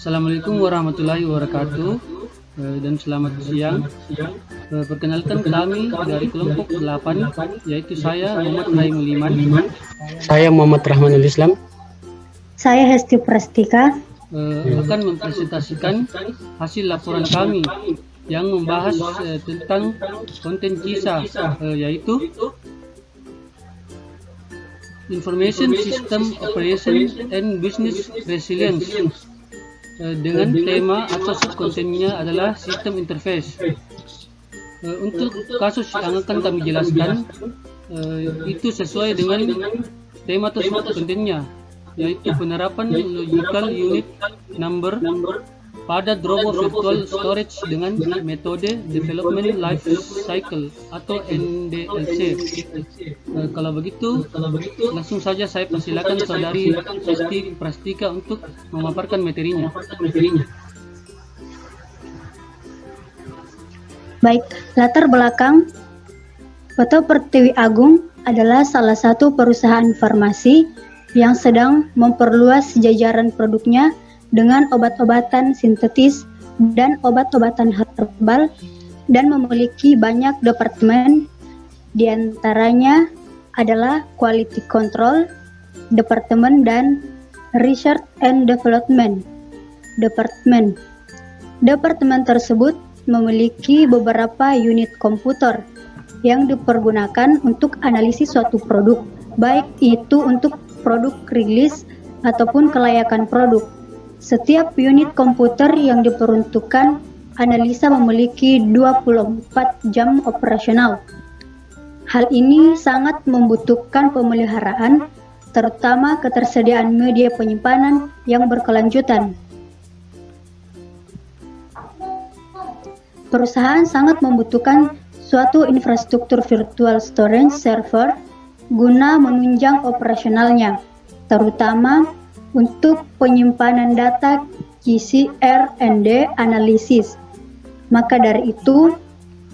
Assalamualaikum warahmatullahi wabarakatuh dan selamat siang. Perkenalkan kami dari kelompok 8, yaitu saya Muhammad Raimul Iman. Saya Muhammad Rahmanul Islam. Saya Hesti Prastika. Akan mempresentasikan hasil laporan kami yang membahas tentang konten kisah, yaitu Information System Operation and Business Resilience, dengan tema atau subkontennya adalah sistem interface. Untuk kasus yang akan kami jelaskan, itu sesuai dengan tema atau subkontennya, yaitu penerapan logical unit number pada Drobo Virtual Storage dengan metode Development Life Cycle atau NDLC. Kalau begitu, langsung saja saya persilakan saudari Hesti Prastika untuk memaparkan materinya. Baik, latar belakang. Poto Pertiwi Agung adalah salah satu perusahaan farmasi yang sedang memperluas jajaran produknya dengan obat-obatan sintetis dan obat-obatan herbal dan memiliki banyak departemen, diantaranya adalah Quality Control Departemen dan Research and Development Departemen. Departemen tersebut memiliki beberapa unit komputer yang dipergunakan untuk analisis suatu produk, baik itu untuk produk rilis ataupun kelayakan produk. Setiap unit komputer yang diperuntukkan analisa memiliki 24 jam operasional. Hal ini sangat membutuhkan pemeliharaan, terutama ketersediaan media penyimpanan yang berkelanjutan. Perusahaan sangat membutuhkan suatu infrastruktur virtual storage server guna menunjang operasionalnya, terutama untuk penyimpanan data QC/R&D analisis. Maka dari itu,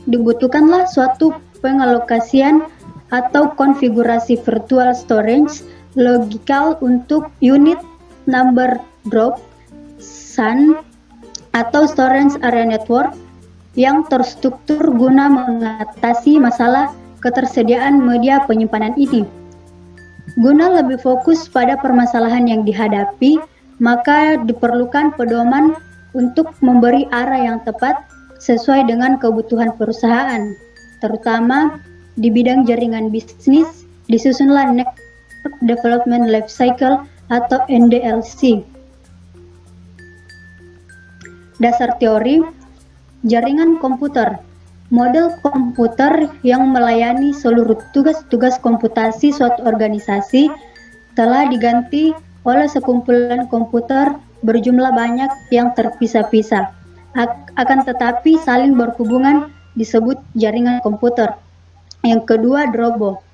dibutuhkanlah suatu pengalokasian atau konfigurasi virtual storage logical untuk unit number drop, SAN, atau storage area network yang terstruktur guna mengatasi masalah ketersediaan media penyimpanan ini. Guna lebih fokus pada permasalahan yang dihadapi, maka diperlukan pedoman untuk memberi arah yang tepat sesuai dengan kebutuhan perusahaan, terutama di bidang jaringan bisnis. Disusunlah Network Development Life Cycle atau NDLC. Dasar teori jaringan komputer. Model komputer yang melayani seluruh tugas-tugas komputasi suatu organisasi telah diganti oleh sekumpulan komputer berjumlah banyak yang terpisah-pisah. Akan tetapi saling berhubungan disebut jaringan komputer. Yang kedua, Drobo.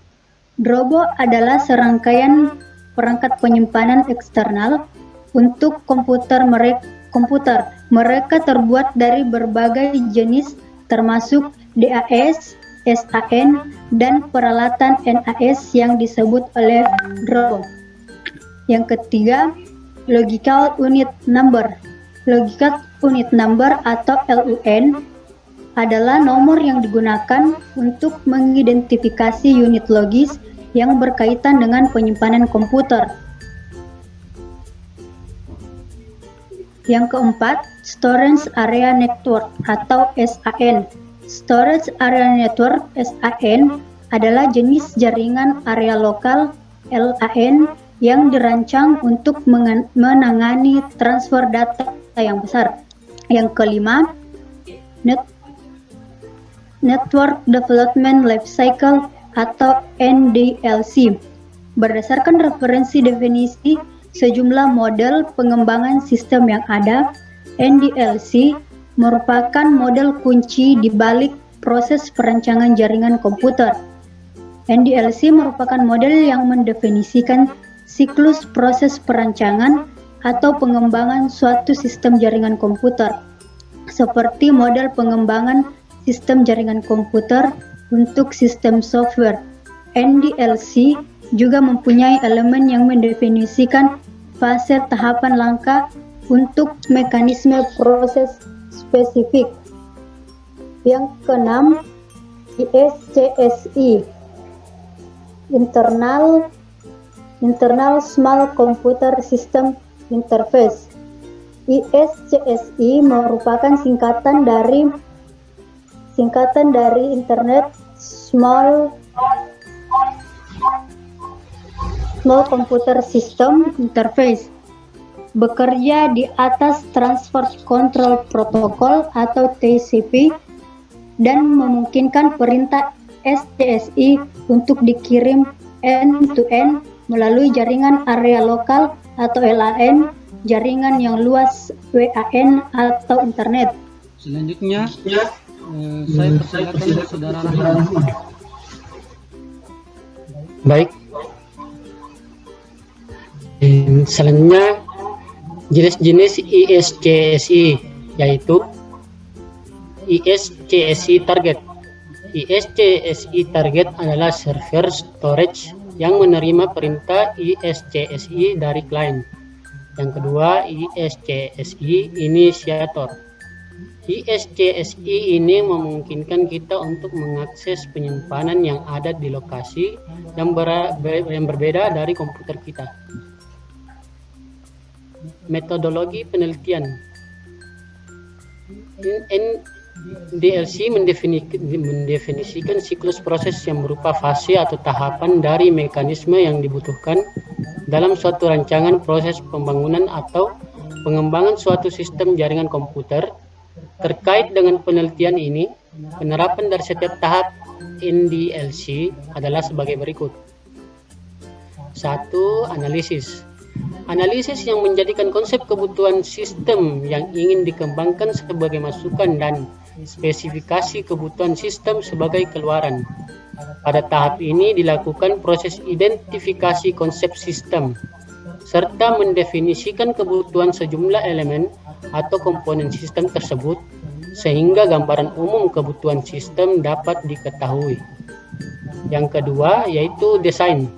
Drobo adalah serangkaian perangkat penyimpanan eksternal untuk komputer. Mereka terbuat dari berbagai jenis termasuk DAS, SAN, dan peralatan NAS yang disebut oleh Drobo. Yang ketiga, Logical Unit Number. Logical Unit Number atau LUN adalah nomor yang digunakan untuk mengidentifikasi unit logis yang berkaitan dengan penyimpanan komputer. Yang keempat, Storage Area Network atau SAN. Storage Area Network SAN adalah jenis jaringan area lokal LAN yang dirancang untuk menangani transfer data yang besar. Yang kelima, Network Development Life Cycle atau NDLC. Berdasarkan referensi definisi sejumlah model pengembangan sistem yang ada, NDLC merupakan model kunci di balik proses perancangan jaringan komputer. NDLC merupakan model yang mendefinisikan siklus proses perancangan atau pengembangan suatu sistem jaringan komputer, seperti model pengembangan sistem jaringan komputer untuk sistem software. NDLC juga mempunyai elemen yang mendefinisikan fase tahapan langkah untuk mekanisme proses spesifik. Yang keenam, ISCSI, Internal Small Computer System Interface. ISCSI merupakan singkatan dari Internet Small Computer System Interface. Bekerja di atas Transfer Control Protocol atau TCP dan memungkinkan perintah SCSI untuk dikirim end-to-end melalui jaringan area lokal atau LAN, jaringan yang luas WAN atau internet. Selanjutnya, saya persilakan Saudara Rahman. Baik. Selanjutnya jenis-jenis ISCSI, yaitu ISCSI target. ISCSI target adalah server storage yang menerima perintah ISCSI dari klien. Yang kedua, ISCSI initiator. ISCSI ini memungkinkan kita untuk mengakses penyimpanan yang ada di lokasi yang berbeda dari komputer kita. Metodologi penelitian. DLC mendefinisikan siklus proses yang berupa fase atau tahapan dari mekanisme yang dibutuhkan dalam suatu rancangan proses pembangunan atau pengembangan suatu sistem jaringan komputer. Terkait dengan penelitian ini, penerapan dari setiap tahap NDLC adalah sebagai berikut. 1. Analisis. Analisis yang menjadikan konsep kebutuhan sistem yang ingin dikembangkan sebagai masukan dan spesifikasi kebutuhan sistem sebagai keluaran. Pada tahap ini dilakukan proses identifikasi konsep sistem, serta mendefinisikan kebutuhan sejumlah elemen atau komponen sistem tersebut, sehingga gambaran umum kebutuhan sistem dapat diketahui. Yang kedua yaitu desain.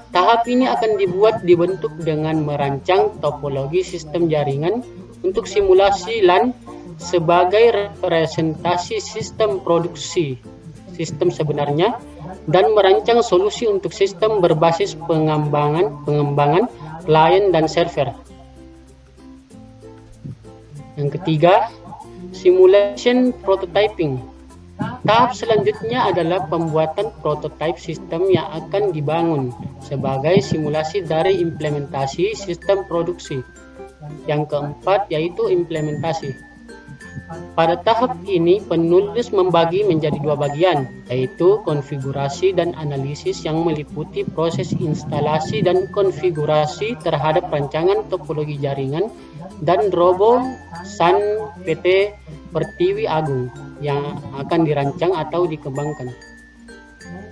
Tahap ini akan dibentuk dengan merancang topologi sistem jaringan untuk simulasi LAN sebagai representasi sistem produksi sistem sebenarnya, dan merancang solusi untuk sistem berbasis pengembangan klien dan server. Yang ketiga, simulation prototyping. Tahap selanjutnya adalah pembuatan prototipe sistem yang akan dibangun sebagai simulasi dari implementasi sistem produksi. Yang keempat yaitu implementasi. Pada tahap ini penulis membagi menjadi dua bagian, yaitu konfigurasi dan analisis yang meliputi proses instalasi dan konfigurasi terhadap rancangan topologi jaringan dan Robo SAN PT Pertiwi Agung yang akan dirancang atau dikembangkan.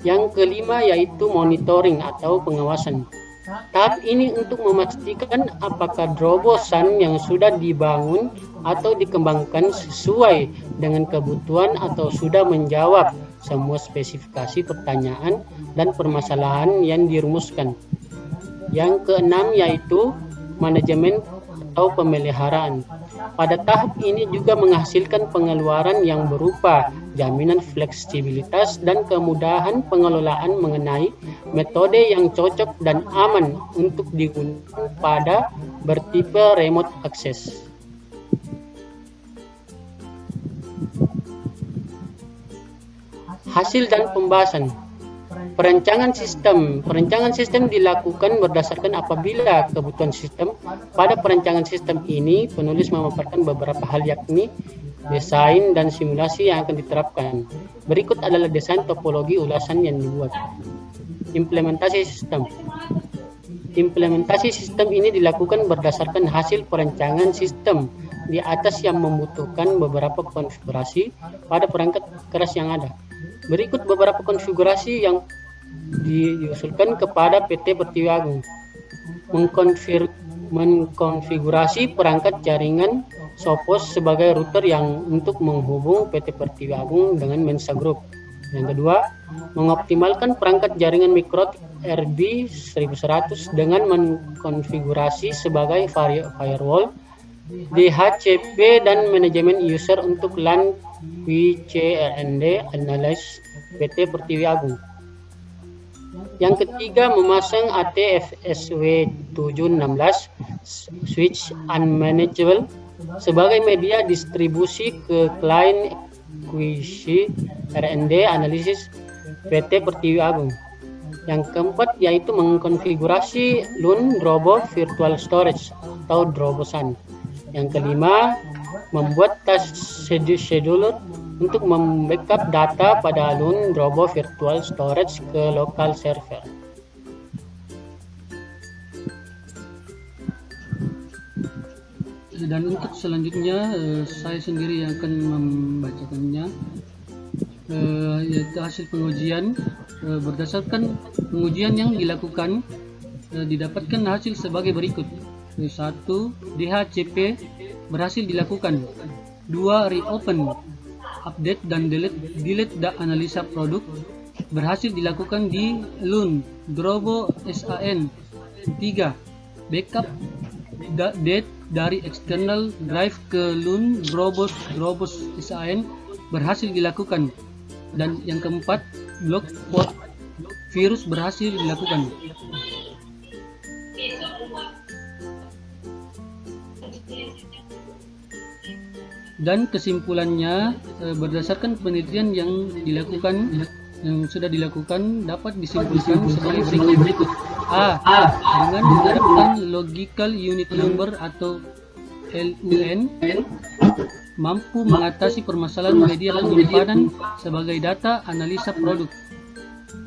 Yang kelima yaitu monitoring atau pengawasan. Tahap ini untuk memastikan apakah terobosan yang sudah dibangun atau dikembangkan sesuai dengan kebutuhan atau sudah menjawab semua spesifikasi pertanyaan dan permasalahan yang dirumuskan. Yang keenam yaitu manajemen atau pemeliharaan. Pada tahap ini juga menghasilkan pengeluaran yang berupa jaminan fleksibilitas dan kemudahan pengelolaan mengenai metode yang cocok dan aman untuk digunakan pada bertipe remote access. Hasil dan pembahasan. Perancangan sistem dilakukan berdasarkan apabila kebutuhan sistem. Pada perancangan sistem ini, penulis memaparkan beberapa hal yakni desain dan simulasi yang akan diterapkan. Berikut adalah desain topologi ulasan yang dibuat. Implementasi sistem. Implementasi sistem ini dilakukan berdasarkan hasil perancangan sistem di atas yang membutuhkan beberapa konfigurasi pada perangkat keras yang ada. Berikut beberapa konfigurasi yang diusulkan kepada PT Pertiwi Agung. Mengkonfigurasi perangkat jaringan Sophos sebagai router yang untuk menghubung PT Pertiwi Agung dengan Mensa Group. Yang kedua, mengoptimalkan perangkat jaringan Mikrotik RB1100 dengan mengkonfigurasi sebagai firewall DHCP dan manajemen user untuk LAN WCRND Analysis PT Pertiwi Agung. Yang ketiga, memasang ATFSW 716 switch unmanageable sebagai media distribusi ke klien QC R&D Analysis PT Pertiwi Agung. Yang keempat yaitu mengkonfigurasi LUN Drobo Virtual Storage atau Drobosan. Yang kelima, membuat task scheduler untuk membackup data pada LUN Drobo Virtual Storage ke local server. Dan untuk selanjutnya saya sendiri yang akan membacakannya, yaitu hasil pengujian. Berdasarkan pengujian yang dilakukan, didapatkan hasil sebagai berikut. 1. DHCP berhasil dilakukan. 2. Reopen, update dan delete analisa produk berhasil dilakukan di LUN Drobo SAN. 3. Backup date dari external drive ke LUN Drobo SAN berhasil dilakukan. Dan yang keempat, block port virus berhasil dilakukan. Dan kesimpulannya, berdasarkan penelitian yang sudah dilakukan, dapat disimpulkan sebagai berikut. A. Dengan menerapkan logical unit number atau LUN mampu mengatasi permasalahan media penyimpanan sebagai data analisa produk.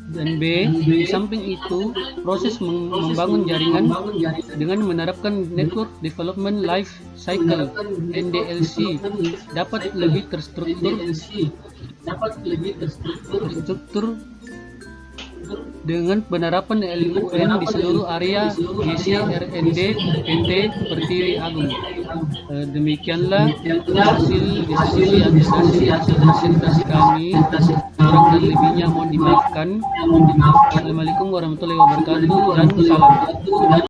Dan B. Di samping itu, proses membangun jaringan dengan menerapkan Network Development Life Cycle (NDLC) dapat lebih terstruktur dengan penerapan LUN di seluruh area GCRND PT Pertiwi Agung. Demikianlah hasil diskusi administrasi presentasi kami. Kurang dan lebihnya mohon dimaafkan. Assalamualaikum warahmatullahi wabarakatuh dan salam.